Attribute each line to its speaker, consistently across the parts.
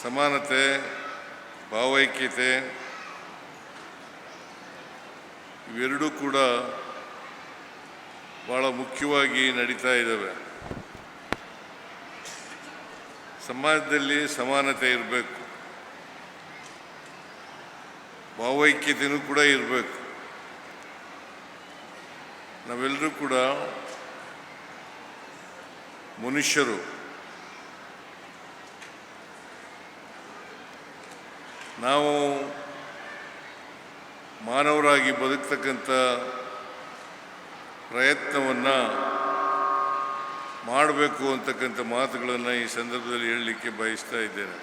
Speaker 1: ಸಮಾನತೆ, ಭಾವೈಕ್ಯತೆ ಇವೆರಡೂ ಕೂಡ ಭಾಳ ಮುಖ್ಯವಾಗಿ ನಡೀತಾ ಇದ್ದಾವೆ. ಸಮಾಜದಲ್ಲಿ ಸಮಾನತೆ ಇರಬೇಕು, ಭಾವೈಕ್ಯತೆಯೂ ಕೂಡ ಇರಬೇಕು. ನಾವೆಲ್ಲರೂ ಕೂಡ ಮನುಷ್ಯರು. ನಾವು ಮಾನವರಾಗಿ ಬದುಕ್ತಕ್ಕಂಥ ಪ್ರಯತ್ನವನ್ನು ಮಾಡಬೇಕು ಅಂತಕ್ಕಂಥ ಮಾತುಗಳನ್ನು ಈ ಸಂದರ್ಭದಲ್ಲಿ ಹೇಳಲಿಕ್ಕೆ ಬಯಸ್ತಾ ಇದ್ದೇನೆ.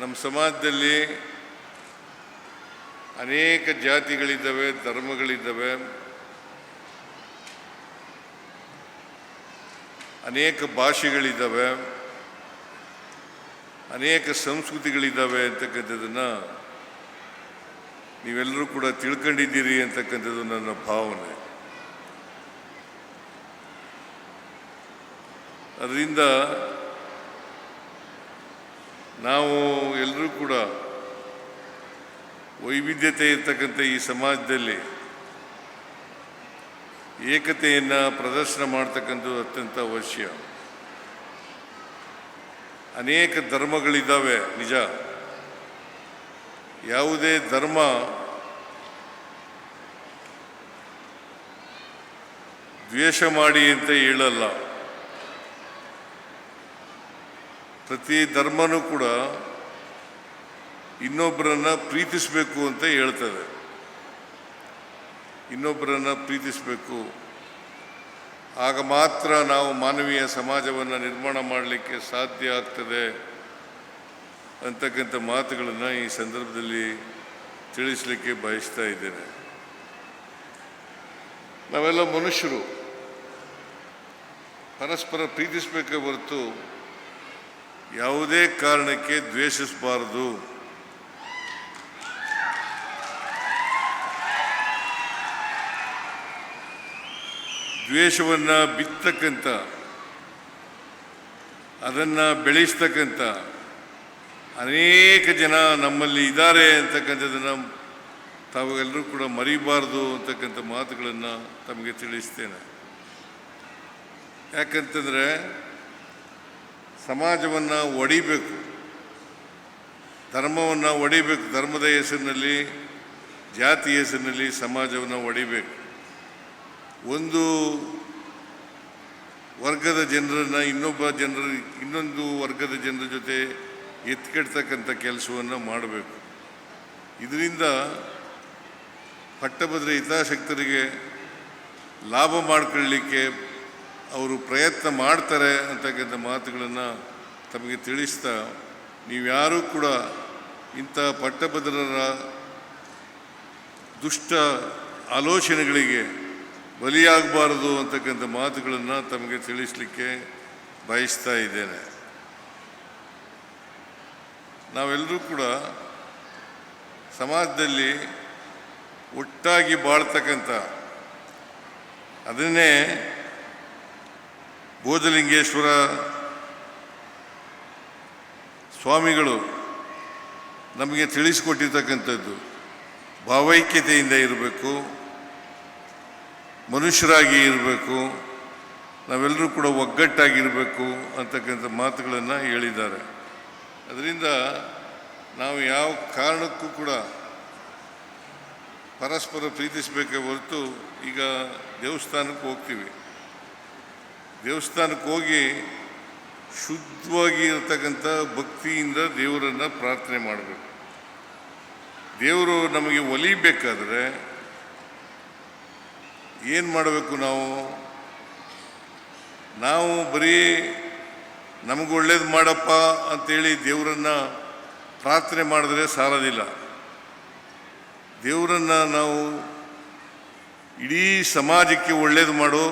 Speaker 1: ನಮ್ಮ ಸಮಾಜದಲ್ಲಿ ಅನೇಕ ಜಾತಿಗಳಿದ್ದಾವೆ, ಧರ್ಮಗಳಿದ್ದಾವೆ, ಅನೇಕ ಭಾಷೆಗಳಿದ್ದಾವೆ, ಅನೇಕ ಸಂಸ್ಕೃತಿಗಳಿದ್ದಾವೆ ಅಂತಕ್ಕಂಥದ್ದನ್ನು ನೀವೆಲ್ಲರೂ ಕೂಡ ತಿಳ್ಕೊಂಡಿದ್ದೀರಿ ಅಂತಕ್ಕಂಥದ್ದು ನನ್ನ ಭಾವನೆ. ಅದರಿಂದ ನಾವು ಎಲ್ಲರೂ ಕೂಡ ವೈವಿಧ್ಯತೆ ಇರ್ತಕ್ಕಂಥ ಈ ಸಮಾಜದಲ್ಲಿ ಏಕತೆಯನ್ನು ಪ್ರದರ್ಶನ ಮಾಡ್ತಕ್ಕಂಥದ್ದು ಅತ್ಯಂತ ಅವಶ್ಯ. ಅನೇಕ ಧರ್ಮಗಳಿದ್ದಾವೆ ನಿಜ. ಯಾವುದೇ ಧರ್ಮ ದ್ವೇಷ ಮಾಡಿ ಅಂತ ಹೇಳಲ್ಲ. ಪ್ರತಿ ಧರ್ಮನೂ ಕೂಡ ಇನ್ನೊಬ್ಬರನ್ನು ಪ್ರೀತಿಸಬೇಕು ಅಂತ ಹೇಳ್ತದೆ. ಇನ್ನೊಬ್ಬರನ್ನು ಪ್ರೀತಿಸಬೇಕು, ಆಗ ಮಾತ್ರ ನಾವು ಮಾನವೀಯ ಸಮಾಜವನ್ನು ನಿರ್ಮಾಣ ಮಾಡಲಿಕ್ಕೆ ಸಾಧ್ಯ ಆಗ್ತದೆ ಅಂತಕ್ಕಂಥ ಮಾತುಗಳನ್ನು ಈ ಸಂದರ್ಭದಲ್ಲಿ ತಿಳಿಸಲಿಕ್ಕೆ ಬಯಸ್ತಾ ಇದ್ದೇನೆ. ನಾವೆಲ್ಲ ಮನುಷ್ಯರು, ಪರಸ್ಪರ ಪ್ರೀತಿಸಬೇಕೇ ಹೊರತು ಯಾವುದೇ ಕಾರಣಕ್ಕೆ ದ್ವೇಷಿಸಬಾರದು. ದ್ವೇಷವನ್ನು ಬಿತ್ತಕ್ಕಂಥ, ಅದನ್ನು ಬೆಳೆಸ್ತಕ್ಕಂಥ ಅನೇಕ ಜನ ನಮ್ಮಲ್ಲಿ ಇದ್ದಾರೆ ಅಂತಕ್ಕಂಥದ್ದನ್ನು ತಾವೆಲ್ಲರೂ ಕೂಡ ಮರಿಬಾರ್ದು ಅಂತಕ್ಕಂಥ ಮಾತುಗಳನ್ನು ತಮಗೆ ತಿಳಿಸ್ತೇನೆ. ಯಾಕಂತಂದರೆ ಸಮಾಜವನ್ನು ಒಡಿಬೇಕು, ಧರ್ಮವನ್ನು ಒಡಿಬೇಕು. ಧರ್ಮದ ಹೆಸರಿನಲ್ಲಿ, ಜಾತಿ ಹೆಸರಿನಲ್ಲಿ ಸಮಾಜವನ್ನು ಒಡಿಬೇಕು. ಒಂದು ವರ್ಗದ ಜನರನ್ನು ಇನ್ನೊಂದು ವರ್ಗದ ಜನರ ಜೊತೆ ಎತ್ಕೆಡ್ತಕ್ಕಂಥ ಕೆಲಸವನ್ನು ಮಾಡಬೇಕು. ಇದರಿಂದ ಪಟ್ಟಭದ್ರ ಹಿತಾಸಕ್ತರಿಗೆ ಲಾಭ ಮಾಡಿಕೊಳ್ಳಲಿಕ್ಕೆ ಅವರು ಪ್ರಯತ್ನ ಮಾಡ್ತಾರೆ ಅಂತಕ್ಕಂಥ ಮಾತುಗಳನ್ನು ತಮಗೆ ತಿಳಿಸ್ತಾ, ನೀವ್ಯಾರೂ ಕೂಡ ಇಂಥ ಪಟ್ಟಭದ್ರರ ದುಷ್ಟ ಆಲೋಚನೆಗಳಿಗೆ ಬಲಿಯಾಗಬಾರದು ಅಂತಕ್ಕಂಥ ಮಾತುಗಳನ್ನು ತಮಗೆ ತಿಳಿಸಲಿಕ್ಕೆ ಬಯಸ್ತಾ ಇದ್ದೇನೆ. ನಾವೆಲ್ಲರೂ ಕೂಡ ಸಮಾಜದಲ್ಲಿ ಒಟ್ಟಾಗಿ ಬಾಳ್ತಕ್ಕಂಥ, ಅದನ್ನೇ ಭೋಜಲಿಂಗೇಶ್ವರ ಸ್ವಾಮಿಗಳು ನಮಗೆ ತಿಳಿಸಿಕೊಟ್ಟಿರ್ತಕ್ಕಂಥದ್ದು. ಭಾವೈಕ್ಯತೆಯಿಂದ ಇರಬೇಕು, ಮನುಷ್ಯರಾಗಿ ಇರಬೇಕು, ನಾವೆಲ್ಲರೂ ಕೂಡ ಒಗ್ಗಟ್ಟಾಗಿರಬೇಕು ಅಂತಕ್ಕಂಥ ಮಾತುಗಳನ್ನು ಹೇಳಿದ್ದಾರೆ. ಅದರಿಂದ ನಾವು ಯಾವ ಕಾರಣಕ್ಕೂ ಕೂಡ ಪರಸ್ಪರ ಪ್ರೀತಿಸಬೇಕೇ ಹೊರತು, ಈಗ ದೇವಸ್ಥಾನಕ್ಕೆ ಹೋಗ್ತೀವಿ, ದೇವಸ್ಥಾನಕ್ಕೆ ಹೋಗಿ ಶುದ್ಧವಾಗಿ ಇರತಕ್ಕಂಥ ಭಕ್ತಿಯಿಂದ ದೇವರನ್ನು ಪ್ರಾರ್ಥನೆ ಮಾಡಬೇಕು. ದೇವರು ನಮಗೆ ಒಲಿಬೇಕಾದ್ರೆ ಏನು ಮಾಡಬೇಕು? ನಾವು ಬರೀ ನಮಗೆ ಒಳ್ಳೇದು ಮಾಡಪ್ಪ ಅಂಥೇಳಿ ದೇವರನ್ನು ಪ್ರಾರ್ಥನೆ ಮಾಡಿದ್ರೆ ಸಾಲದಿಲ್ಲ. ದೇವರನ್ನು ನಾವು ಇಡೀ ಸಮಾಜಕ್ಕೆ ಒಳ್ಳೇದು ಮಾಡು,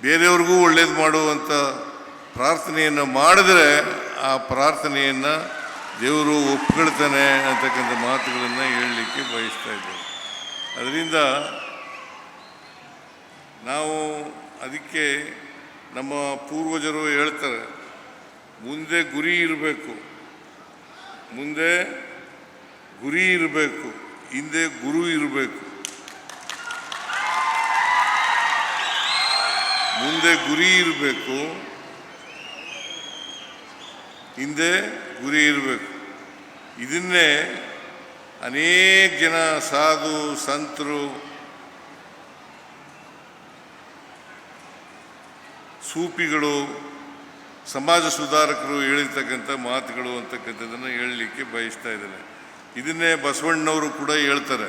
Speaker 1: ಬೇರೆಯವ್ರಿಗೂ ಒಳ್ಳೇದು ಮಾಡು ಅಂತ ಪ್ರಾರ್ಥನೆಯನ್ನು ಮಾಡಿದ್ರೆ ಆ ಪ್ರಾರ್ಥನೆಯನ್ನು ದೇವರು ಒಪ್ಕೊಳ್ತಾನೆ ಅಂತಕ್ಕಂಥ ಮಾತುಗಳನ್ನು ಹೇಳಲಿಕ್ಕೆ ಬಯಸ್ತಾ ಇದ್ದೇವೆ. ಅದರಿಂದ ನಾವು ಅದಕ್ಕೆ ನಮ್ಮ ಪೂರ್ವಜರು ಹೇಳ್ತಾರೆ, ಮುಂದೆ ಗುರಿ ಇರಬೇಕು, ಮುಂದೆ ಗುರಿ ಇರಬೇಕು, ಹಿಂದೆ ಗುರು ಇರಬೇಕು. ಮುಂದೆ ಗುರಿ ಇರಬೇಕು, ಹಿಂದೆ ಗುರಿ ಇರಬೇಕು. ಇದನ್ನೇ ಅನೇಕ ಜನ ಸಾಧು ಸಂತರು, ಸೂಫಿಗಳು, ಸಮಾಜ ಸುಧಾರಕರು ಹೇಳಿರ್ತಕ್ಕಂಥ ಮಾತುಗಳು ಅಂತಕ್ಕಂಥದ್ದನ್ನು ಹೇಳಲಿಕ್ಕೆ ಬಯಸ್ತಾ ಇದ್ದೇನೆ. ಇದನ್ನೇ ಬಸವಣ್ಣವರು ಕೂಡ ಹೇಳ್ತಾರೆ.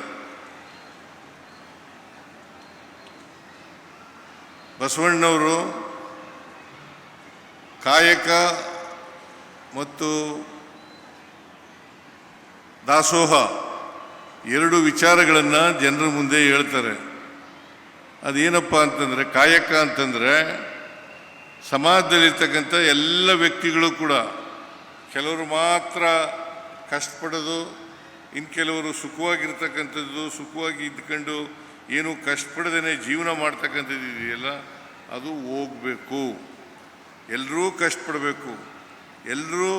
Speaker 1: ಬಸವಣ್ಣವರು ಕಾಯಕ ಮತ್ತು ದಾಸೋಹ ಎರಡು ವಿಚಾರಗಳನ್ನು ಜನರ ಮುಂದೆ ಹೇಳ್ತಾರೆ. ಅದೇನಪ್ಪ ಅಂತಂದರೆ, ಕಾಯಕ ಅಂತಂದರೆ ಸಮಾಜದಲ್ಲಿರ್ತಕ್ಕಂಥ ಎಲ್ಲ ವ್ಯಕ್ತಿಗಳು ಕೂಡ ಕೆಲವರು ಮಾತ್ರ ಕಷ್ಟಪಡೋದು, ಇನ್ನು ಕೆಲವರು ಸುಖವಾಗಿರ್ತಕ್ಕಂಥದ್ದು, ಸುಖವಾಗಿ ಇದ್ಕೊಂಡು ಏನು ಕಷ್ಟಪಡದೇ ಜೀವನ ಮಾಡ್ತಕ್ಕಂಥದ್ದು ಇದೆಯಲ್ಲ, ಅದು ಹೋಗಬೇಕು. ಎಲ್ಲರೂ ಕಷ್ಟಪಡಬೇಕು, ಎಲ್ಲರೂ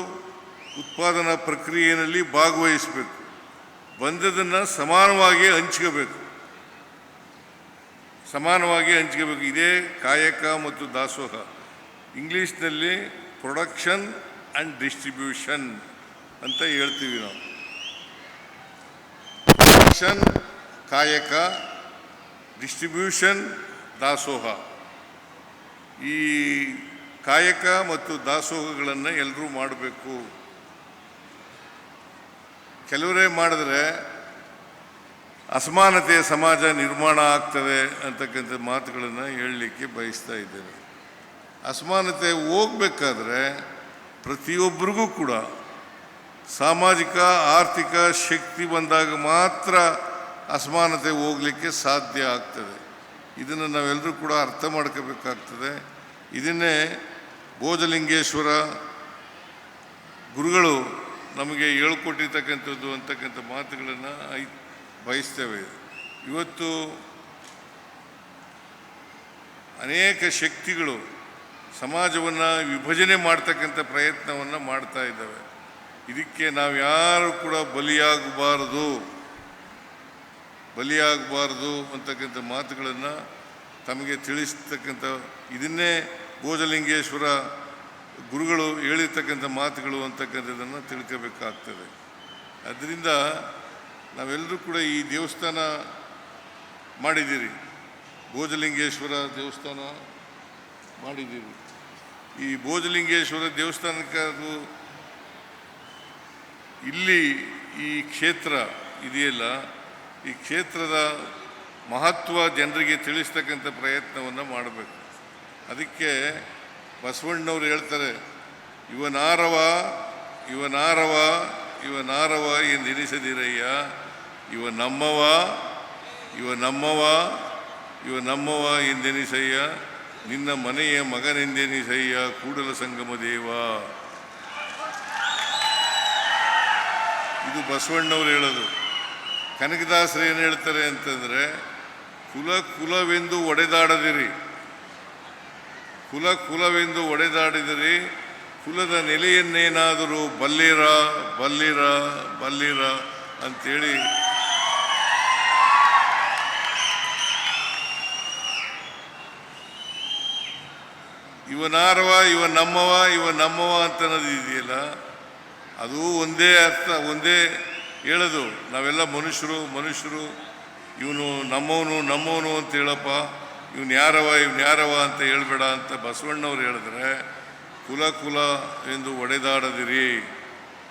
Speaker 1: ಉತ್ಪಾದನಾ ಪ್ರಕ್ರಿಯೆಯಲ್ಲಿ ಭಾಗವಹಿಸಬೇಕು, ಬಂದದನ್ನು ಸಮಾನವಾಗಿ ಹಂಚ್ಕೋಬೇಕು, ಸಮಾನವಾಗಿ ಹಂಚ್ಕೋಬೇಕು. ಇದೇ ಕಾಯಕ ಮತ್ತು ದಾಸೋಹ. ಇಂಗ್ಲೀಷ್ನಲ್ಲಿ ಪ್ರೊಡಕ್ಷನ್ ಆ್ಯಂಡ್ ಡಿಸ್ಟ್ರಿಬ್ಯೂಷನ್ ಅಂತ ಹೇಳ್ತೀವಿ ನಾವು. ಪ್ರೊಡಕ್ಷನ್ ಕಾಯಕ, ಡಿಸ್ಟ್ರಿಬ್ಯೂಷನ್ ದಾಸೋಹ. ಈ ಕಾಯಕ ಮತ್ತು ದಾಸೋಹಗಳನ್ನು ಎಲ್ಲರೂ ಮಾಡಬೇಕು. ಕೆಲವರೇ ಮಾಡಿದ್ರೆ ಅಸಮಾನತೆಯ ಸಮಾಜ ನಿರ್ಮಾಣ ಆಗ್ತದೆ ಅಂತಕ್ಕಂಥ ಮಾತುಗಳನ್ನು ಹೇಳಲಿಕ್ಕೆ ಬಯಸ್ತಾ ಇದ್ದೇನೆ. ಅಸಮಾನತೆ ಹೋಗಬೇಕಾದ್ರೆ ಪ್ರತಿಯೊಬ್ಬರಿಗೂ ಕೂಡ ಸಾಮಾಜಿಕ ಆರ್ಥಿಕ ಶಕ್ತಿ ಬಂದಾಗ ಮಾತ್ರ ಅಸಮಾನತೆ ಹೋಗಲಿಕ್ಕೆ ಸಾಧ್ಯ ಆಗ್ತದೆ. ಇದನ್ನು ನಾವೆಲ್ಲರೂ ಕೂಡ ಅರ್ಥ ಮಾಡ್ಕೋಬೇಕಾಗ್ತದೆ. ಇದನ್ನೇ ಭೋಜಲಿಂಗೇಶ್ವರ ಗುರುಗಳು ನಮಗೆ ಹೇಳ್ಕೊಟ್ಟಿರ್ತಕ್ಕಂಥದ್ದು ಅಂತಕ್ಕಂಥ ಮಾತುಗಳನ್ನು ಬಯಸ್ತೇವೆ. ಇವತ್ತು ಅನೇಕ ಶಕ್ತಿಗಳು ಸಮಾಜವನ್ನು ವಿಭಜನೆ ಮಾಡ್ತಕ್ಕಂಥ ಪ್ರಯತ್ನವನ್ನು ಮಾಡ್ತಾ ಇದ್ದಾವೆ. ಇದಕ್ಕೆ ನಾವು ಯಾರು ಕೂಡ ಬಲಿಯಾಗಬಾರ್ದು ಅಂತಕ್ಕಂಥ ಮಾತುಗಳನ್ನು ತಮಗೆ ತಿಳಿಸ್ತಕ್ಕಂಥ, ಇದನ್ನೇ ಭೋಜಲಿಂಗೇಶ್ವರ ಗುರುಗಳು ಹೇಳಿರ್ತಕ್ಕಂಥ ಮಾತುಗಳು ಅಂತಕ್ಕಂಥದ್ದನ್ನು ತಿಳ್ಕೋಬೇಕಾಗ್ತದೆ. ಅದರಿಂದ ನಾವೆಲ್ಲರೂ ಕೂಡ ಈ ದೇವಸ್ಥಾನ ಮಾಡಿದ್ದೀರಿ, ಭೋಜಲಿಂಗೇಶ್ವರ ದೇವಸ್ಥಾನ ಮಾಡಿದ್ದೀರಿ. ಈ ಭೋಜಲಿಂಗೇಶ್ವರ ದೇವಸ್ಥಾನಕ್ಕೆ ಅದು ಇಲ್ಲಿ ಈ ಕ್ಷೇತ್ರ ಇದೆಯಲ್ಲ, ಈ ಕ್ಷೇತ್ರದ ಮಹತ್ವ ಜನರಿಗೆ ತಿಳಿಸ್ತಕ್ಕಂಥ ಪ್ರಯತ್ನವನ್ನು ಮಾಡಬೇಕು. ಅದಕ್ಕೆ ಬಸವಣ್ಣವ್ರು ಹೇಳ್ತಾರೆ, ಇವನಾರವ ಎಂದೆನಿಸದಿರಯ್ಯ, ಇವ ನಮ್ಮವ ಎಂದೆನಿಸಯ್ಯ, ನಿನ್ನ ಮನೆಯ ಮಗನೆಂದೆನಿಸಯ್ಯ ಕೂಡಲ ಸಂಗಮ ದೇವ. ಇದು ಬಸವಣ್ಣವ್ರು ಹೇಳೋದು. ಕನಕದಾಸರು ಏನು ಹೇಳ್ತಾರೆ ಅಂತಂದರೆ, ಕುಲವೆಂದು ಒಡೆದಾಡಿದಿರಿ, ಕುಲದ ನೆಲೆಯನ್ನೇನಾದರೂ ಬಲ್ಲಿರ ಅಂತೇಳಿ ಇವನಾರವ ನಮ್ಮವ ಅಂತ ಅನ್ನೋದು ಇದೆಯಲ್ಲ, ಅದು ಒಂದೇ ಅರ್ಥ, ಒಂದೇ ಹೇಳೋದು. ನಾವೆಲ್ಲ ಮನುಷ್ಯರು, ಇವನು ನಮ್ಮವನು ಅಂತ ಹೇಳಪ್ಪ, ಇವನು ಯಾರವ ಅಂತ ಹೇಳ್ಬೇಡ ಅಂತ ಬಸವಣ್ಣವ್ರು ಹೇಳಿದ್ರೆ, ಕುಲ ಎಂದು ಒಡೆದಾಡದಿರಿ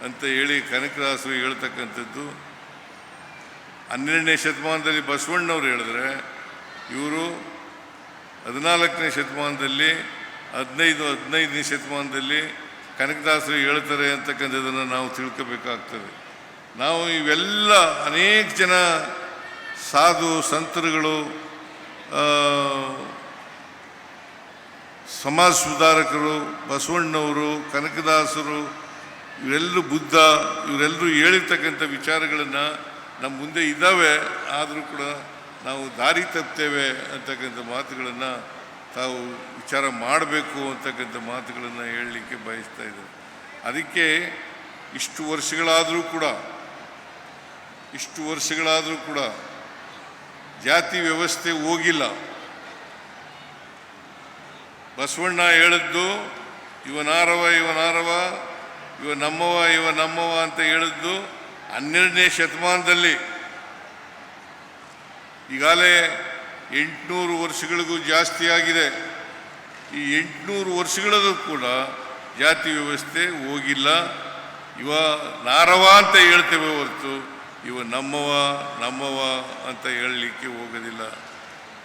Speaker 1: ಅಂತ ಹೇಳಿ ಕನಕದಾಸರು ಹೇಳ್ತಕ್ಕಂಥದ್ದು 12ನೇ ಶತಮಾನದಲ್ಲಿ ಬಸವಣ್ಣವ್ರು ಹೇಳಿದ್ರೆ, ಇವರು 14ನೇ ಶತಮಾನದಲ್ಲಿ 15ನೇ ಶತಮಾನದಲ್ಲಿ ಕನಕದಾಸರು ಹೇಳ್ತಾರೆ ಅಂತಕ್ಕಂಥದ್ದನ್ನು ನಾವು ತಿಳ್ಕೋಬೇಕಾಗ್ತದೆ. ನಾವು ಇವೆಲ್ಲ ಅನೇಕ ಜನ ಸಾಧು ಸಂತರುಗಳು, ಸಮಾಜ ಸುಧಾರಕರು, ಬಸವಣ್ಣವರು, ಕನಕದಾಸರು, ಇವರೆಲ್ಲರೂ ಬುದ್ಧ, ಇವರೆಲ್ಲರೂ ಹೇಳಿರ್ತಕ್ಕಂಥ ವಿಚಾರಗಳನ್ನು ನಮ್ಮ ಮುಂದೆ ಇದ್ದಾವೆ. ಆದರೂ ಕೂಡ ನಾವು ದಾರಿ ತಪ್ತೇವೆ ಅಂತಕ್ಕಂಥ ಮಾತುಗಳನ್ನು ತಾವು ವಿಚಾರ ಮಾಡಬೇಕು ಅಂತಕ್ಕಂಥ ಮಾತುಗಳನ್ನು ಹೇಳಲಿಕ್ಕೆ ಬಯಸ್ತಾ ಇದ್ದಾರೆ. ಅದಕ್ಕೆ ಇಷ್ಟು ವರ್ಷಗಳಾದರೂ ಕೂಡ ಜಾತಿ ವ್ಯವಸ್ಥೆ ಹೋಗಿಲ್ಲ. ಬಸವಣ್ಣ ಹೇಳಿದ್ದು ಇವನಾರವ ಇವ ನಮ್ಮವ ಅಂತ ಹೇಳಿದ್ದು 12ನೇ ಶತಮಾನದಲ್ಲಿ. ಈಗಾಗಲೇ 800 ವರ್ಷಗಳಿಗೂ ಜಾಸ್ತಿ ಆಗಿದೆ. ಈ 800 ವರ್ಷಗಳಲ್ಲೂ ಕೂಡ ಜಾತಿ ವ್ಯವಸ್ಥೆ ಹೋಗಿಲ್ಲ. ಇವ ನಾರವ ಅಂತ ಹೇಳ್ತೇವೆ ಹೊರತು ಇವ ನಮ್ಮವ ಅಂತ ಹೇಳಲಿಕ್ಕೆ ಹೋಗೋದಿಲ್ಲ.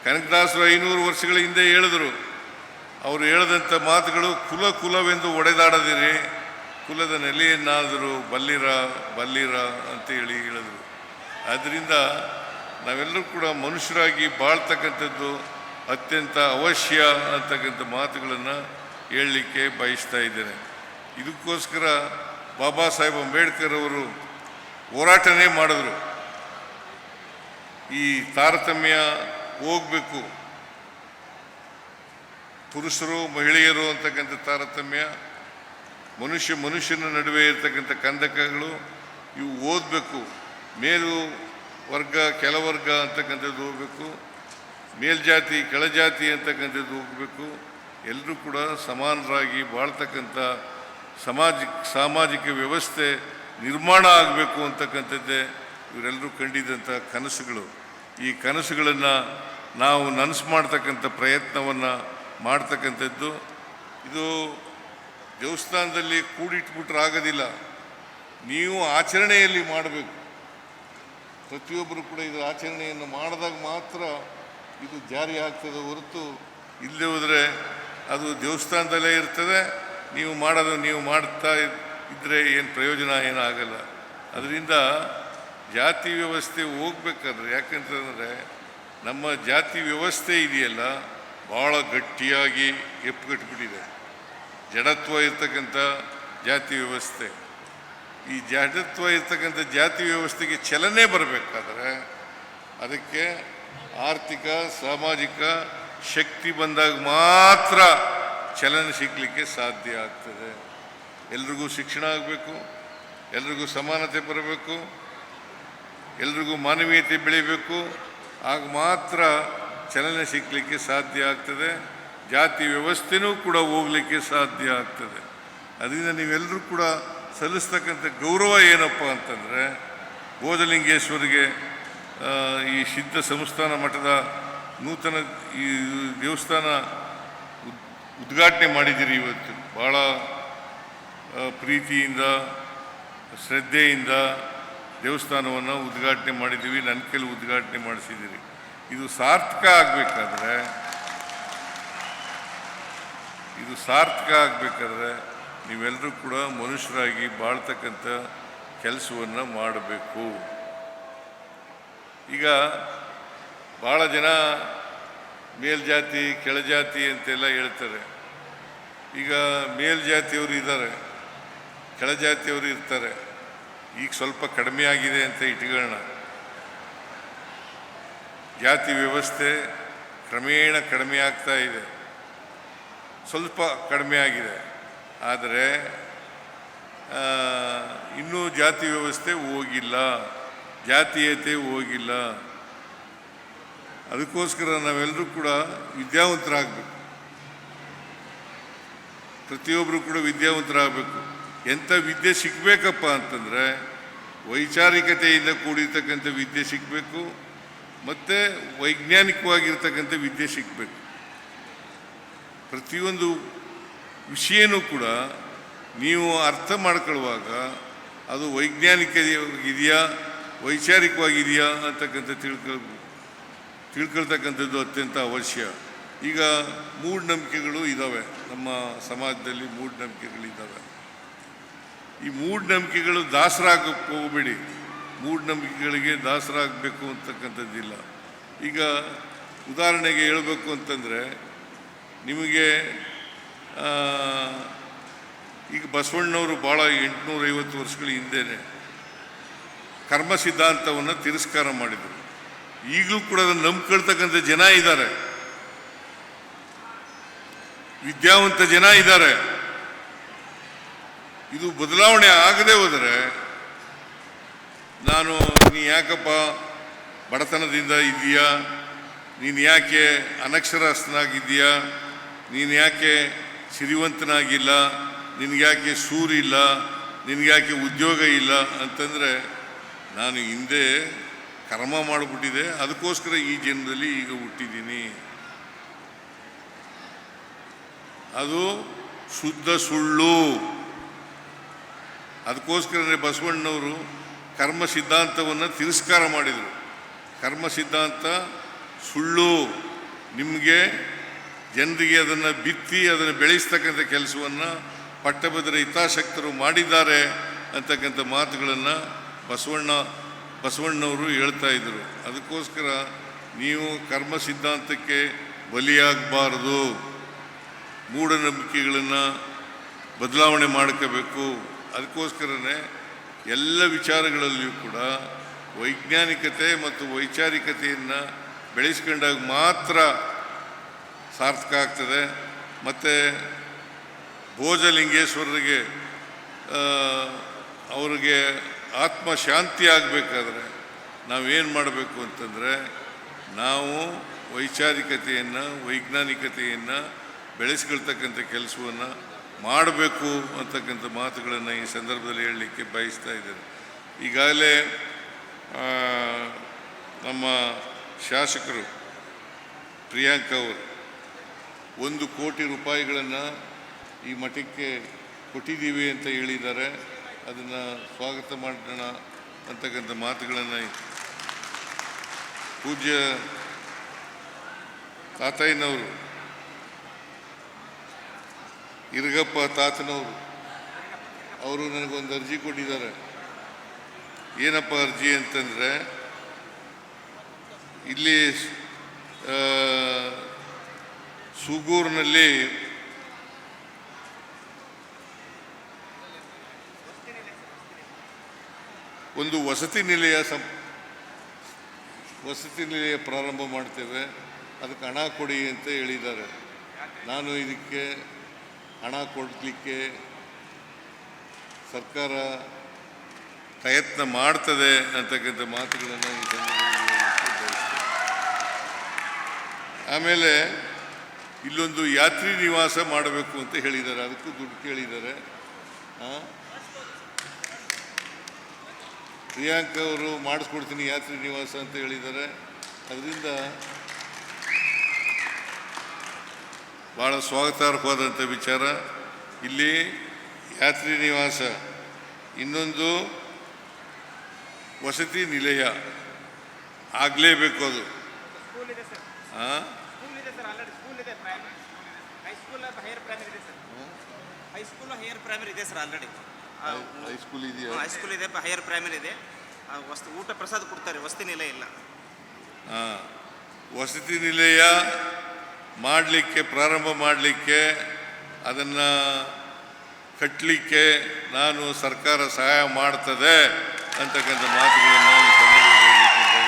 Speaker 1: ಕನಕದಾಸರು 500 ವರ್ಷಗಳ ಹಿಂದೆ ಹೇಳಿದರು. ಅವರು ಹೇಳಿದಂಥ ಮಾತುಗಳು ಕುಲವೆಂದು ಒಡೆದಾಡದಿರಿ, ಕುಲದ ನೆಲೆಯನ್ನಾದರೂ ಬಲ್ಲಿರ ಅಂತ ಹೇಳಿದರು. ಆದ್ದರಿಂದ ನಾವೆಲ್ಲರೂ ಕೂಡ ಮನುಷ್ಯರಾಗಿ ಬಾಳ್ತಕ್ಕಂಥದ್ದು ಅತ್ಯಂತ ಅವಶ್ಯ ಅಂತಕ್ಕಂಥ ಮಾತುಗಳನ್ನು ಹೇಳಲಿಕ್ಕೆ ಬಯಸ್ತಾ ಇದ್ದೇನೆ. ಇದಕ್ಕೋಸ್ಕರ ಬಾಬಾ ಸಾಹೇಬ್ ಅಂಬೇಡ್ಕರ್ ಅವರು ಹೋರಾಟನೇ ಮಾಡಿದ್ರು. ಈ ತಾರತಮ್ಯ ಹೋಗಬೇಕು, ಪುರುಷರು ಮಹಿಳೆಯರು ಅಂತಕ್ಕಂಥ ತಾರತಮ್ಯ, ಮನುಷ್ಯನ ನಡುವೆ ಇರ್ತಕ್ಕಂಥ ಕಂದಕಗಳು ಇವು ಓದಬೇಕು. ಮೇಲು ವರ್ಗ ಕೆಳವರ್ಗ ಅಂತಕ್ಕಂಥದ್ದು ಹೋಗಬೇಕು, ಮೇಲ್ಜಾತಿ ಕೆಳಜಾತಿ ಅಂತಕ್ಕಂಥದ್ದು ಹೋಗಬೇಕು. ಎಲ್ಲರೂ ಕೂಡ ಸಮಾನರಾಗಿ ಬಾಳ್ತಕ್ಕಂಥ ಸಾಮಾಜಿಕ ವ್ಯವಸ್ಥೆ ನಿರ್ಮಾಣ ಆಗಬೇಕು ಅಂತಕ್ಕಂಥದ್ದೇ ಇವರೆಲ್ಲರೂ ಕಂಡಿದ್ದಂಥ ಕನಸುಗಳು. ಈ ಕನಸುಗಳನ್ನು ನಾವು ನನಸು ಮಾಡ್ತಕ್ಕಂಥ ಪ್ರಯತ್ನವನ್ನು ಮಾಡ್ತಕ್ಕಂಥದ್ದು. ಇದು ದೇವಸ್ಥಾನದಲ್ಲಿ ಕೂಡಿಟ್ಬಿಟ್ರೆ ಆಗೋದಿಲ್ಲ, ನೀವು ಆಚರಣೆಯಲ್ಲಿ ಮಾಡಬೇಕು. ಪ್ರತಿಯೊಬ್ಬರು ಕೂಡ ಇದು ಆಚರಣೆಯನ್ನು ಮಾಡಿದಾಗ ಮಾತ್ರ ಇದು ಜಾರಿ ಆಗ್ತದೆ ಹೊರತು ಇಲ್ಲದೆ ಹೋದರೆ ಅದು ದೇವಸ್ಥಾನದಲ್ಲೇ ಇರ್ತದೆ. ನೀವು ಮಾಡ್ತಾ ಇದ್ದರೆ ಏನು ಪ್ರಯೋಜನ ಏನಾಗಲ್ಲ. ಅದರಿಂದ ಜಾತಿ ವ್ಯವಸ್ಥೆ ಹೋಗ್ಬೇಕಾದ್ರೆ, ಯಾಕಂತಂದರೆ ನಮ್ಮ ಜಾತಿ ವ್ಯವಸ್ಥೆ ಇದೆಯಲ್ಲ ಭಾಳ ಗಟ್ಟಿಯಾಗಿ ಎಪ್ಪುಗಟ್ಟಿಬಿಟ್ಟಿದೆ. ಜಡತ್ವ ಇರ್ತಕ್ಕಂಥ ಜಾತಿ ವ್ಯವಸ್ಥೆ. ಈ ಜಡತ್ವ ಇರ್ತಕ್ಕಂಥ ಜಾತಿ ವ್ಯವಸ್ಥೆಗೆ ಚಲನೆ ಬರಬೇಕಾದ್ರೆ ಅದಕ್ಕೆ ಆರ್ಥಿಕ ಸಾಮಾಜಿಕ ಶಕ್ತಿ ಬಂದಾಗ ಮಾತ್ರ ಚಲನೆ ಸಿಗಲಿಕ್ಕೆ ಸಾಧ್ಯ ಆಗ್ತದೆ. ಎಲ್ರಿಗೂ ಶಿಕ್ಷಣ ಆಗಬೇಕು, ಎಲ್ರಿಗೂ ಸಮಾನತೆ ಬರಬೇಕು, ಎಲ್ರಿಗೂ ಮಾನವೀಯತೆ ಬೆಳಿಬೇಕು. ಆಗ ಮಾತ್ರ ಚಲನೆ ಸಿಗಲಿಕ್ಕೆ ಸಾಧ್ಯ ಆಗ್ತದೆ, ಜಾತಿ ವ್ಯವಸ್ಥೆನೂ ಕೂಡ ಹೋಗಲಿಕ್ಕೆ ಸಾಧ್ಯ ಆಗ್ತದೆ. ಅದರಿಂದ ನೀವೆಲ್ಲರೂ ಕೂಡ ಸಲ್ಲಿಸ್ತಕ್ಕಂಥ ಗೌರವ ಏನಪ್ಪ ಅಂತಂದರೆ, ಬೋಧಲಿಂಗೇಶ್ವರಿಗೆ ಈ ಸಿದ್ಧ ಸಂಸ್ಥಾನ ಮಠದ ನೂತನ ಈ ದೇವಸ್ಥಾನ ಉದ್ಘಾಟನೆ ಮಾಡಿದ್ದೀರಿ. ಇವತ್ತು ಭಾಳ ಪ್ರೀತಿಯಿಂದ ಶ್ರದ್ಧೆಯಿಂದ ದೇವಸ್ಥಾನವನ್ನು ಉದ್ಘಾಟನೆ ಮಾಡಿದ್ದೀವಿ. ನನ್ನ ಕೈಲಿ ಉದ್ಘಾಟನೆ ಮಾಡಿಸಿದ್ದೀರಿ. ಇದು ಸಾರ್ಥಕ ಆಗಬೇಕಾದ್ರೆ ನೀವೆಲ್ಲರೂ ಕೂಡ ಮನುಷ್ಯರಾಗಿ ಬಾಳ್ತಕ್ಕಂಥ ಕೆಲಸವನ್ನು ಮಾಡಬೇಕು. ಈಗ ಭಾಳ ಜನ ಮೇಲ್ಜಾತಿ ಕೆಳಜಾತಿ ಅಂತೆಲ್ಲ ಹೇಳ್ತಾರೆ. ಈಗ ಮೇಲ್ಜಾತಿಯವರು ಇದ್ದಾರೆ, ಕೆಳಜಾತಿಯವರು ಇರ್ತಾರೆ. ಈಗ ಸ್ವಲ್ಪ ಕಡಿಮೆ ಆಗಿದೆ ಅಂತ ಇಟ್ಕೊಳ್ಳೋಣ. ಜಾತಿ ವ್ಯವಸ್ಥೆ ಕ್ರಮೇಣ ಕಡಿಮೆ ಆಗ್ತಾ ಇದೆ, ಸ್ವಲ್ಪ ಕಡಿಮೆ ಆಗಿದೆ. ಆದರೆ ಇನ್ನೂ ಜಾತಿ ವ್ಯವಸ್ಥೆ ಹೋಗಿಲ್ಲ, ಜಾತೀಯತೆ ಹೋಗಿಲ್ಲ. ಅದಕ್ಕೋಸ್ಕರ ನಾವೆಲ್ಲರೂ ಕೂಡ ವಿದ್ಯಾವಂತರಾಗಬೇಕು. ಪ್ರತಿಯೊಬ್ಬರು ಕೂಡ ವಿದ್ಯಾವಂತರಾಗಬೇಕು. ಎಂಥ ವಿದ್ಯೆ ಸಿಗಬೇಕಪ್ಪ ಅಂತಂದರೆ ವೈಚಾರಿಕತೆಯಿಂದ ಕೂಡಿರ್ತಕ್ಕಂಥ ವಿದ್ಯೆ ಸಿಗಬೇಕು, ಮತ್ತು ವೈಜ್ಞಾನಿಕವಾಗಿರ್ತಕ್ಕಂಥ ವಿದ್ಯೆ ಸಿಗಬೇಕು. ಪ್ರತಿಯೊಂದು ವಿಷಯನೂ ಕೂಡ ನೀವು ಅರ್ಥ ಮಾಡ್ಕೊಳ್ಳುವಾಗ ಅದು ವೈಜ್ಞಾನಿಕ ಇದೆಯಾ ವೈಚಾರಿಕವಾಗಿದೆಯಾ ಅಂತಕ್ಕಂಥ ತಿಳ್ಕೊಳ್ತಕ್ಕಂಥದ್ದು ಅತ್ಯಂತ ಅವಶ್ಯ. ಈಗ ಮೂಢನಂಬಿಕೆಗಳು ಇದ್ದಾವೆ, ನಮ್ಮ ಸಮಾಜದಲ್ಲಿ ಮೂಢನಂಬಿಕೆಗಳಿದ್ದಾವೆ. ಈ ಮೂಢನಂಬಿಕೆಗಳು ದಾಸರಾಗಕ್ಕೆ ಹೋಗಬೇಡಿ. ಮೂಢನಂಬಿಕೆಗಳಿಗೆ ದಾಸರಾಗಬೇಕು ಅಂತಕ್ಕಂಥದ್ದಿಲ್ಲ. ಈಗ ಉದಾಹರಣೆಗೆ ಹೇಳಬೇಕು ಅಂತಂದರೆ, ನಿಮಗೆ ಈಗ ಬಸವಣ್ಣವರು ಭಾಳ 850 ವರ್ಷಗಳ ಹಿಂದೆಯೇ ಕರ್ಮ ಸಿದ್ಧಾಂತವನ್ನು ತಿರಸ್ಕಾರ ಮಾಡಿದರು. ಈಗಲೂ ಕೂಡ ಅದನ್ನು ನಂಬ್ಕೊಳ್ತಕ್ಕಂಥ ಜನ ಇದ್ದಾರೆ. ವಿದ್ಯಾವಂತ ಜನ ಇದ್ದಾರೆ. ಇದು ಬದಲಾವಣೆ ಆಗದೆ ಹೋದರೆ ನೀ ಯಾಕಪ್ಪ ಬಡತನದಿಂದ ಇದೆಯಾ, ನೀನು ಯಾಕೆ ಅನಕ್ಷರಸ್ಥನಾಗಿದ್ದೀಯಾ, ನೀನು ಯಾಕೆ ಸಿರಿವಂತನಾಗಿಲ್ಲ, ನಿನಗ್ಯಾಕೆ ಸೂರಿಲ್ಲ, ನಿನಗ್ಯಾಕೆ ಉದ್ಯೋಗ ಇಲ್ಲ ಅಂತಂದರೆ ನಾನು ಹಿಂದೆ ಕರ್ಮ ಮಾಡಿಬಿಟ್ಟಿದೆ, ಅದಕ್ಕೋಸ್ಕರ ಈ ಜನ್ಮದಲ್ಲಿ ಈಗ ಹುಟ್ಟಿದ್ದೀನಿ. ಅದು ಶುದ್ಧ ಸುಳ್ಳು. ಅದಕ್ಕೋಸ್ಕರನೇ ಬಸವಣ್ಣನವರು ಕರ್ಮ ಸಿದ್ಧಾಂತವನ್ನು ತಿರಸ್ಕಾರ ಮಾಡಿದರು. ಕರ್ಮ ಸಿದ್ಧಾಂತ ಸುಳ್ಳು. ನಿಮಗೆ ಜನರಿಗೆ ಅದನ್ನು ಬಿತ್ತಿ ಅದನ್ನು ಬೆಳೆಸ್ತಕ್ಕಂಥ ಕೆಲಸವನ್ನು ಪಟ್ಟಭದ್ರ ಹಿತಾಸಕ್ತರು ಮಾಡಿದ್ದಾರೆ ಅಂತಕ್ಕಂಥ ಮಾತುಗಳನ್ನು ಬಸವಣ್ಣವರು ಹೇಳ್ತಾ ಇದ್ದರು. ಅದಕ್ಕೋಸ್ಕರ ನೀವು ಕರ್ಮ ಸಿದ್ಧಾಂತಕ್ಕೆ ಬಲಿಯಾಗಬಾರದು. ಮೂಢನಂಬಿಕೆಗಳನ್ನು ಬದಲಾವಣೆ ಮಾಡ್ಕೋಬೇಕು. ಅದಕ್ಕೋಸ್ಕರನೇ ಎಲ್ಲ ವಿಚಾರಗಳಲ್ಲಿಯೂ ಕೂಡ ವೈಜ್ಞಾನಿಕತೆ ಮತ್ತು ವೈಚಾರಿಕತೆಯನ್ನು ಬೆಳೆಸ್ಕೊಂಡಾಗ ಮಾತ್ರ ಸಾರ್ಥಕ ಆಗ್ತದೆ. ಮತ್ತು ಭೋಜಲಿಂಗೇಶ್ವರರಿಗೆ ಅವರಿಗೆ ಆತ್ಮಶಾಂತಿ ಆಗಬೇಕಾದ್ರೆ ನಾವೇನು ಮಾಡಬೇಕು ಅಂತಂದರೆ ನಾವು ವೈಚಾರಿಕತೆಯನ್ನು ವೈಜ್ಞಾನಿಕತೆಯನ್ನು ಬೆಳೆಸ್ಕೊಳ್ತಕ್ಕಂಥ ಕೆಲಸವನ್ನು ಮಾಡಬೇಕು ಅಂತಕ್ಕಂಥ ಮಾತುಗಳನ್ನು ಈ ಸಂದರ್ಭದಲ್ಲಿ ಹೇಳಲಿಕ್ಕೆ ಬಯಸ್ತಾ ಇದ್ದೇನೆ. ಈಗಾಗಲೇ ನಮ್ಮ ಶಾಸಕರು ಪ್ರಿಯಾಂಕ ಅವರು 1 ಕೋಟಿ ರೂಪಾಯಿಗಳನ್ನು ಈ ಮಠಕ್ಕೆ ಕೊಟ್ಟಿದ್ದೀವಿ ಅಂತ ಹೇಳಿದ್ದಾರೆ. ಅದನ್ನು ಸ್ವಾಗತ ಮಾಡೋಣ ಅಂತಕ್ಕಂಥ ಮಾತುಗಳನ್ನು ಪೂಜ್ಯ ತಾತಯ್ಯನವರು, ಇರಗಪ್ಪ ತಾತನವರು ಅವರು ನನಗೊಂದು ಅರ್ಜಿ ಕೊಟ್ಟಿದ್ದಾರೆ. ಏನಪ್ಪ ಅರ್ಜಿ ಅಂತಂದರೆ, ಇಲ್ಲಿ ಸೂಗೂರಿನಲ್ಲಿ ಒಂದು ವಸತಿ ನಿಲಯ ಪ್ರಾರಂಭ ಮಾಡ್ತೇವೆ, ಅದಕ್ಕೆ ಹಣ ಕೊಡಿ ಅಂತ ಹೇಳಿದ್ದಾರೆ. ನಾನು ಇದಕ್ಕೆ ಹಣ ಕೊಡಲಿಕ್ಕೆ ಸರ್ಕಾರ ಪ್ರಯತ್ನ ಮಾಡ್ತದೆ ಅಂತಕ್ಕಂಥ ಮಾತುಗಳನ್ನು ಈ ಸಂದರ್ಭದಲ್ಲಿ ಬಯಸ್ತೇನೆ. ಆಮೇಲೆ ಇಲ್ಲೊಂದು ಯಾತ್ರಿ ನಿವಾಸ ಮಾಡಬೇಕು ಅಂತ ಹೇಳಿದ್ದಾರೆ, ಅದಕ್ಕೂ ದುಡ್ಡು ಕೇಳಿದ್ದಾರೆ. ಪ್ರಿಯಾಂಕ ಅವರು ಮಾಡಿಸ್ಕೊಡ್ತೀನಿ ಯಾತ್ರಿ ನಿವಾಸ ಅಂತ ಹೇಳಿದ್ದಾರೆ. ಅದರಿಂದ ಭಾಳ ಸ್ವಾಗತಾರ್ಹವಾದಂಥ ವಿಚಾರ. ಇಲ್ಲಿ ಯಾತ್ರಿ ನಿವಾಸ, ಇನ್ನೊಂದು ವಸತಿ ನಿಲಯ ಆಗಲೇಬೇಕು. ಅದು ಹೈಸ್ಕೂಲ್ ಇದೆಯಾ?
Speaker 2: ಹೈಸ್ಕೂಲ್ ಇದೆ, ಹೈಯರ್ ಪ್ರೈಮರಿ ಇದೆ. ಊಟ ಪ್ರಸಾದ ಕೊಡ್ತಾರೆ, ವಸತಿ ನಿಲಯ ಇಲ್ಲ.
Speaker 1: ವಸತಿ ನಿಲಯ ಮಾಡಲಿಕ್ಕೆ ಪ್ರಾರಂಭ ಮಾಡಲಿಕ್ಕೆ ಅದನ್ನು ಕಟ್ಟಲಿಕ್ಕೆ ನಾನು ಸರ್ಕಾರ ಸಹಾಯ ಮಾಡ್ತದೆ ಅಂತಕ್ಕಂಥ ಮಾತುಗಳನ್ನು ಬಯಸ್ತಾ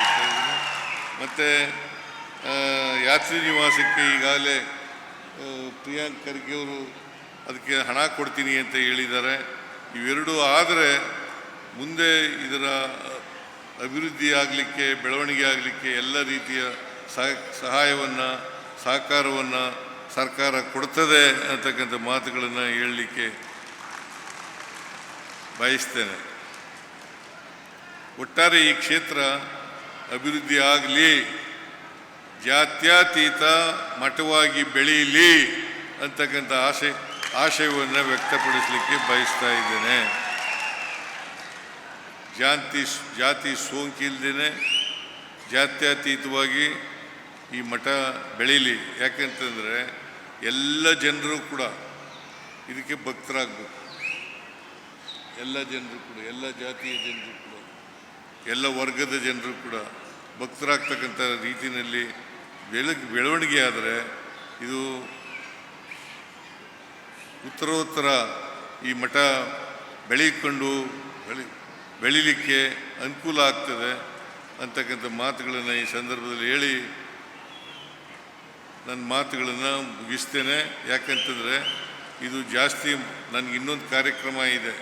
Speaker 1: ಇದ್ದೀನಿ. ಮತ್ತು ಯಾತ್ರಿ ನಿವಾಸಕ್ಕೆ ಈಗಾಗಲೇ ಪ್ರಿಯಾಂಕ್ ಖರ್ಗೆ ಅವರು ಅದಕ್ಕೆ ಹಣ ಕೊಡ್ತೀನಿ ಅಂತ ಹೇಳಿದ್ದಾರೆ. ಇವೆರಡೂ ಆದರೆ ಮುಂದೆ ಇದರ ಅಭಿವೃದ್ಧಿ ಆಗಲಿಕ್ಕೆ, ಬೆಳವಣಿಗೆ ಆಗಲಿಕ್ಕೆ ಎಲ್ಲ ರೀತಿಯ ಸಹಾಯವನ್ನು ಸಹಕಾರವನ್ನು ಸರ್ಕಾರ ಕೊಡ್ತದೆ ಅಂತಕ್ಕಂಥ ಮಾತುಗಳನ್ನು ಹೇಳಲಿಕ್ಕೆ ಬಯಸ್ತೇನೆ. ಒಟ್ಟಾರೆ ಈ ಕ್ಷೇತ್ರ ಅಭಿವೃದ್ಧಿ ಆಗಲಿ, ಜಾತ್ಯತೀತ ಮಠವಾಗಿ ಬೆಳೀಲಿ ಅಂತಕ್ಕಂಥ ಆಶಯವನ್ನು ವ್ಯಕ್ತಪಡಿಸಲಿಕ್ಕೆ ಬಯಸ್ತಾ ಇದ್ದೇನೆ. ಜಾತಿ ಸೋಂಕಿಲ್ದೇನೆ ಜಾತ್ಯತೀತವಾಗಿ ಈ ಮಠ ಬೆಳೀಲಿ. ಯಾಕೆಂತಂದರೆ ಎಲ್ಲ ಜನರು ಕೂಡ ಇದಕ್ಕೆ ಭಕ್ತರಾಗಬೇಕು. ಎಲ್ಲ ಜನರು ಕೂಡ, ಎಲ್ಲ ಜಾತಿಯ ಜನರು ಕೂಡ, ಎಲ್ಲ ವರ್ಗದ ಜನರು ಕೂಡ ಭಕ್ತರಾಗ್ತಕ್ಕಂಥ ರೀತಿಯಲ್ಲಿ ಬೆಳವಣಿಗೆ ಆದರೆ ಇದು ಉತ್ತರೋತ್ತರ ಈ ಮಠ ಬೆಳೀಲಿಕ್ಕೆ ಅನುಕೂಲ ಆಗ್ತದೆ ಅಂತಕ್ಕಂಥ ಮಾತುಗಳನ್ನು ಈ ಸಂದರ್ಭದಲ್ಲಿ ಹೇಳಿ ನನ್ನ ಮಾತುಗಳನ್ನು ಮುಗಿಸ್ತೇನೆ. ಯಾಕಂತಂದರೆ ಇದು ಜಾಸ್ತಿ ನನಗೆ ಇನ್ನೊಂದು ಕಾರ್ಯಕ್ರಮ ಇದೆ.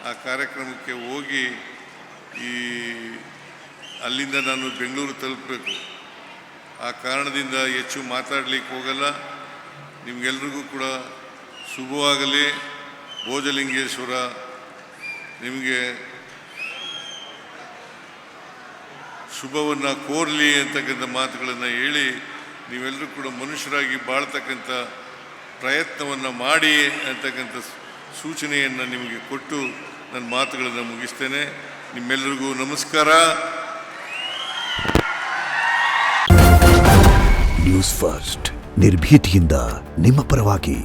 Speaker 1: ಆ ಕಾರ್ಯಕ್ರಮಕ್ಕೆ ಹೋಗಿ ಅಲ್ಲಿಂದ ನಾನು ಬೆಂಗಳೂರು ತಲುಪಬೇಕು. ಆ ಕಾರಣದಿಂದ ಹೆಚ್ಚು ಮಾತಾಡಲಿಕ್ಕೆ ಹೋಗಲ್ಲ. ನಿಮಗೆಲ್ರಿಗೂ ಕೂಡ ಶುಭವಾಗಲಿ. ಭೋಜಲಿಂಗೇಶ್ವರ ನಿಮಗೆ ಶುಭವನ್ನು ಕೋರಲಿ ಅಂತಕ್ಕಂಥ ಮಾತುಗಳನ್ನು ಹೇಳಿ ನೀವೆಲ್ಲರೂ ಕೂಡ ಮನುಷ್ಯರಾಗಿ ಬಾಳ್ತಕ್ಕಂಥ ಪ್ರಯತ್ನವನ್ನು ಮಾಡಿ ಅಂತಕ್ಕಂಥ ಸೂಚನೆಯನ್ನು ನಿಮಗೆ ಕೊಟ್ಟು ನನ್ನ ಮಾತುಗಳನ್ನು ಮುಗಿಸ್ತೇನೆ. ನಿಮ್ಮೆಲ್ಲರಿಗೂ ನಮಸ್ಕಾರ.
Speaker 3: ನ್ಯೂಸ್ ಫಸ್ಟ್ ನಿರ್ಭೀತಿಯಿಂದ ನಿಮ್ಮ ಪರವಾಗಿ.